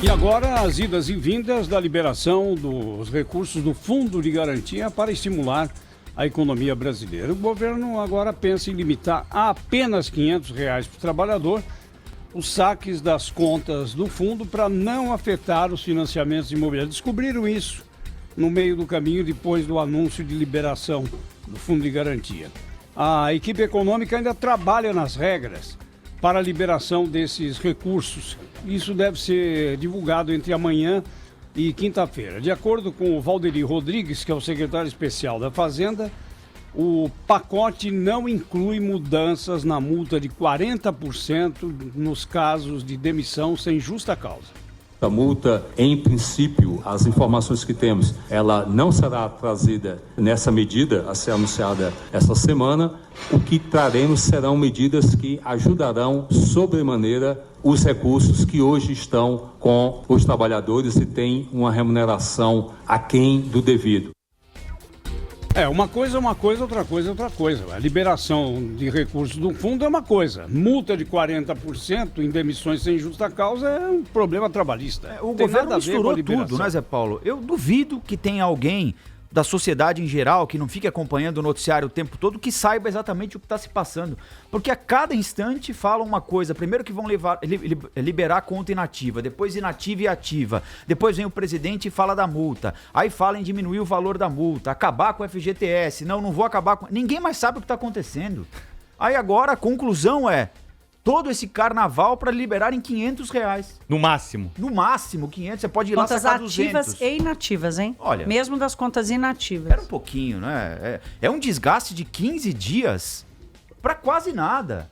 E agora as idas e vindas da liberação dos recursos do Fundo de Garantia para estimular a economia brasileira. O governo agora pensa em limitar a apenas R$ 500 por trabalhador os saques das contas do fundo para não afetar os financiamentos imobiliários. Descobriram isso no meio do caminho depois do anúncio de liberação do Fundo de Garantia. A equipe econômica ainda trabalha nas regras para a liberação desses recursos. Isso deve ser divulgado entre amanhã e quinta-feira. De acordo com o Valderi Rodrigues, que é o secretário especial da Fazenda, o pacote não inclui mudanças na multa de 40% nos casos de demissão sem justa causa. A multa, em princípio, as informações que temos, ela não será trazida nessa medida a ser anunciada essa semana. O que traremos serão medidas que ajudarão sobremaneira os recursos que hoje estão com os trabalhadores e têm uma remuneração aquém do devido. Uma coisa é uma coisa, outra coisa é outra coisa. A liberação de recursos do fundo é uma coisa. Multa de 40% em demissões sem justa causa é um problema trabalhista. O governo misturou tudo, né, Zé Paulo? Eu duvido que tenha alguém da sociedade em geral, que não fique acompanhando o noticiário o tempo todo, que saiba exatamente o que está se passando. Porque a cada instante falam uma coisa. Primeiro que vão liberar a conta inativa, depois inativa e ativa. Depois vem o presidente e fala da multa. Aí fala em diminuir o valor da multa, acabar com o FGTS. Não vou acabar com... Ninguém mais sabe o que está acontecendo. Aí agora a conclusão é todo esse carnaval para liberar em R$500. No máximo. No máximo, 500. Você pode ir lá sacar 200. Contas ativas e inativas, hein? Olha, mesmo das contas inativas. Era um pouquinho, né? É um desgaste de 15 dias para quase nada.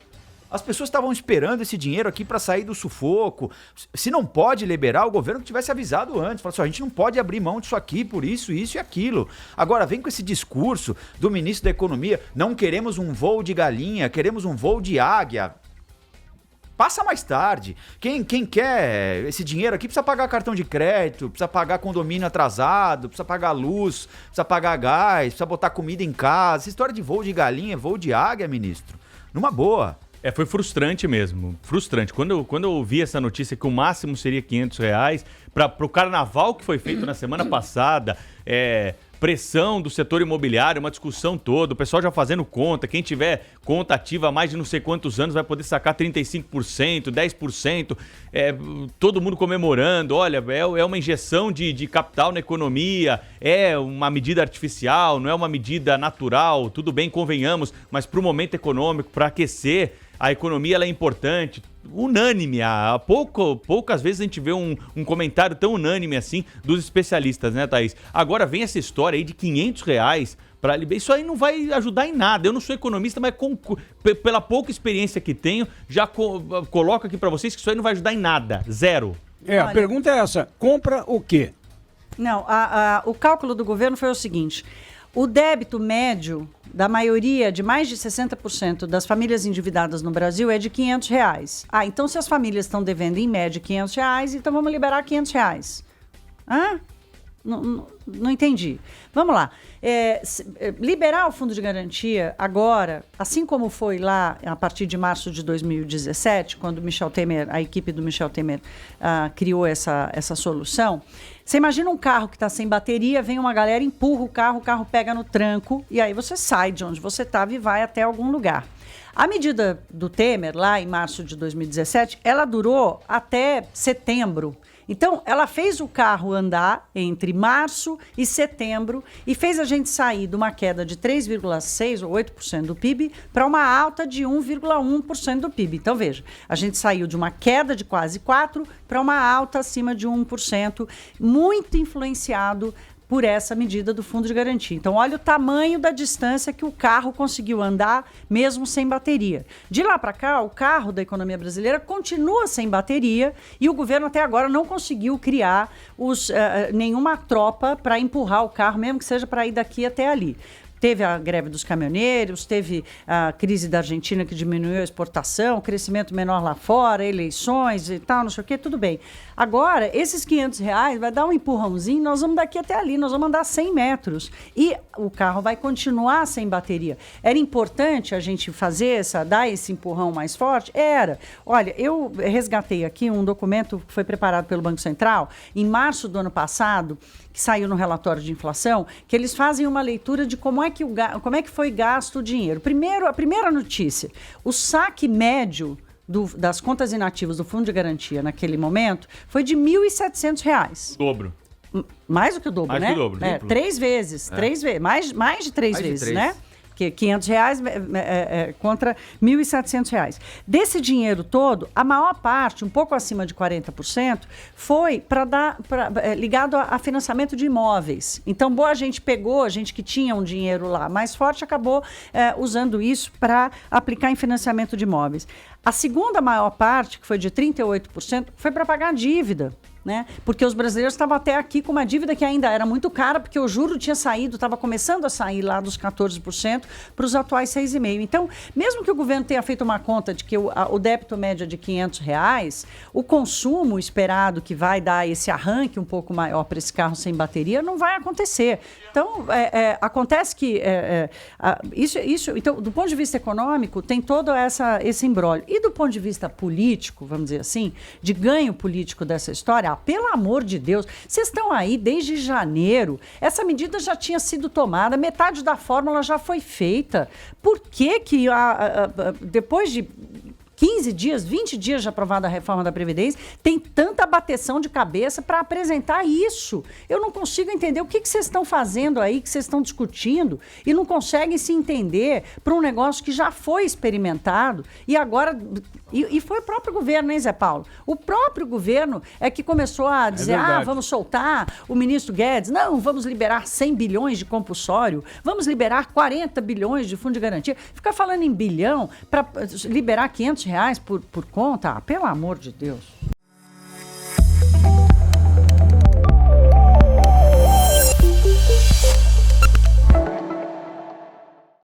As pessoas estavam esperando esse dinheiro aqui para sair do sufoco. Se não pode liberar, o governo que tivesse avisado antes. Falou assim, a gente não pode abrir mão disso aqui por isso, isso e aquilo. Agora vem com esse discurso do ministro da Economia, não queremos um voo de galinha, queremos um voo de águia. Passa mais tarde. Quem quer esse dinheiro aqui precisa pagar cartão de crédito, precisa pagar condomínio atrasado, precisa pagar luz, precisa pagar gás, precisa botar comida em casa. Essa história de voo de galinha, voo de águia, ministro. Numa boa. Foi frustrante mesmo. Frustrante. Quando eu ouvi essa notícia que o máximo seria R$500 para o carnaval que foi feito na semana passada, pressão do setor imobiliário, uma discussão toda, o pessoal já fazendo conta, quem tiver conta ativa há mais de não sei quantos anos vai poder sacar 35%, 10%, todo mundo comemorando, olha, é uma injeção de capital na economia, é uma medida artificial, não é uma medida natural, tudo bem, convenhamos, mas para o momento econômico, para aquecer a economia, ela é importante. Unânime, poucas vezes a gente vê um comentário tão unânime assim dos especialistas, né, Thaís? Agora vem essa história aí de R$500 para liberar, isso aí não vai ajudar em nada. Eu não sou economista, mas pela pouca experiência que tenho, já coloco aqui para vocês que isso aí não vai ajudar em nada, zero. A pergunta é essa, compra o quê? Não, o cálculo do governo foi o seguinte: o débito médio da maioria, de mais de 60% das famílias endividadas no Brasil é de R$500. Então se as famílias estão devendo em média R$500, então vamos liberar R$500. Não entendi. Vamos lá. Liberar o Fundo de Garantia agora, assim como foi lá a partir de março de 2017, quando a equipe do Michel Temer criou essa solução. Você imagina um carro que está sem bateria, vem uma galera, empurra o carro pega no tranco e aí você sai de onde você estava e vai até algum lugar. A medida do Temer, lá em março de 2017, ela durou até setembro. Então, ela fez o carro andar entre março e setembro e fez a gente sair de uma queda de 3,6% ou 8% do PIB para uma alta de 1,1% do PIB. Então, veja, a gente saiu de uma queda de quase 4% para uma alta acima de 1%, muito influenciado por essa medida do Fundo de Garantia. Então, olha o tamanho da distância que o carro conseguiu andar, mesmo sem bateria. De lá para cá, o carro da economia brasileira continua sem bateria e o governo até agora não conseguiu criar nenhuma tropa para empurrar o carro, mesmo que seja para ir daqui até ali. Teve a greve dos caminhoneiros, teve a crise da Argentina que diminuiu a exportação, crescimento menor lá fora, eleições e tal, não sei o quê, tudo bem. Agora, esses R$500 vai dar um empurrãozinho, nós vamos daqui até ali, nós vamos andar 100 metros. E o carro vai continuar sem bateria. Era importante a gente dar esse empurrão mais forte? Era. Olha, eu resgatei aqui um documento que foi preparado pelo Banco Central em março do ano passado, que saiu no relatório de inflação, que eles fazem uma leitura de como é que foi gasto o dinheiro. A primeira notícia, o saque médio das contas inativas do Fundo de Garantia naquele momento foi de R$1.700. Dobro. Mais do que o dobro, mais né? Que o dobro, duplo. 3 vezes. Mais de três vezes, né? Que R$500 contra R$1.700. Desse dinheiro todo, a maior parte, um pouco acima de 40%, foi ligado a financiamento de imóveis. Então, boa gente pegou, a gente que tinha um dinheiro lá mais forte, acabou usando isso para aplicar em financiamento de imóveis. A segunda maior parte, que foi de 38%, foi para pagar a dívida. Né? Porque os brasileiros estavam até aqui com uma dívida que ainda era muito cara, porque o juro tinha saído, estava começando a sair lá dos 14% para os atuais 6,5%. Então, mesmo que o governo tenha feito uma conta de que o débito médio é de R$500, o consumo esperado que vai dar esse arranque um pouco maior para esse carro sem bateria não vai acontecer. Então, acontece que então, do ponto de vista econômico, tem todo esse imbróglio. E do ponto de vista político, vamos dizer assim, de ganho político dessa história, pelo amor de Deus, vocês estão aí desde janeiro, essa medida já tinha sido tomada, metade da fórmula já foi feita. Por que depois de 15 dias, 20 dias de aprovada a reforma da Previdência, tem tanta bateção de cabeça para apresentar isso? Eu não consigo entender o que vocês estão fazendo aí, que vocês estão discutindo, e não conseguem se entender para um negócio que já foi experimentado e agora... E foi o próprio governo, hein, Zé Paulo? O próprio governo é que começou a dizer, vamos soltar o ministro Guedes, não, vamos liberar 100 bilhões de compulsório, vamos liberar 40 bilhões de fundo de garantia. Ficar falando em bilhão para liberar R$500 por conta, pelo amor de Deus.